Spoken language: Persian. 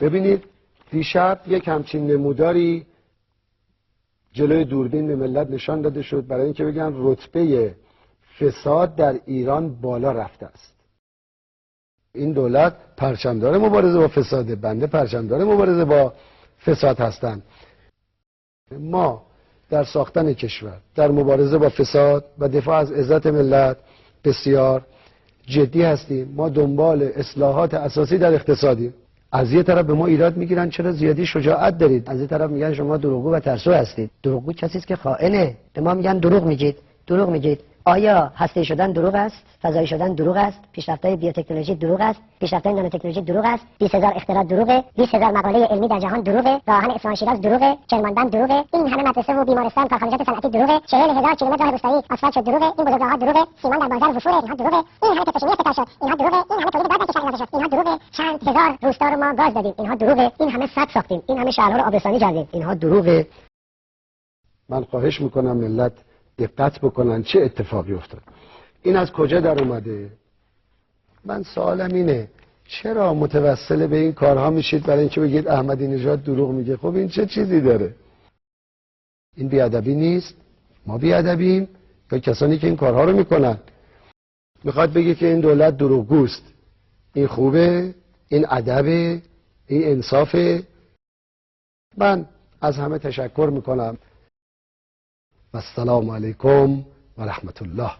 ببینید دیشب یک همچین نموداری جلوی دوربین به ملت نشان داده شد برای اینکه بگن رتبه فساد در ایران بالا رفته است. این دولت پرچمدار مبارزه با فساده، بنده پرچمدار مبارزه با فساد هستند. ما در ساختن کشور، در مبارزه با فساد و دفاع از عزت ملت بسیار جدی هستیم. ما دنبال اصلاحات اساسی در اقتصادیم. از یه طرف به ما ایراد میگیرن چرا زیادی شجاعت دارید، از یه طرف میگن شما دروغگو و ترسو هستید. دروغگو کسی است که خائنه. به ما میگن دروغ میگید. آیا هسته شدن دروغ است؟ فضایی شدن دروغ است؟ پیشرفت‌های بیوتکنولوژی دروغ است؟ پیشرفت‌های نانوتکنولوژی دروغ است؟ 20000 اختراع دروغه، 20000 مقاله علمی در جهان دروغه، راه آهن اصفهان شیراز دروغه، کرمانبند دروغه، این همه مدرسه و بیمارستان، کارخانجات صنعتی دروغه، 40000 کیلومتر راه روستایی آسفالت شد دروغه، این بزرگراه‌ها دروغه، سیمان در بازار وفور اینها دروغه، این همه پتروشیمی افتتاح شد اینها دروغه، این همه تولید گاز در کشور اضافه شد اینها دروغه، چند هزار روستا رو ما گاز دادیم اینها دروغه، این همه سد ساختیم، این همه شهرها رو آبرسانی کردیم اینها دروغه. من خواهش میکنم ملت دقت بکنن چه اتفاقی افتاد. این از کجا در اومده؟ من سوالم اینه چرا متوسل به این کارها میشید برای اینکه بگید احمدی نژاد دروغ میگه؟ خب این چه چیزی داره؟ این بیادبی نیست؟ ما بیادبیم یا کسانی که این کارها رو میکنن؟ میخواد بگه که این دولت دروغگوست. این خوبه؟ این ادبه؟ این انصافه؟ من از همه تشکر میکنم و السلام علیکم و رحمت الله.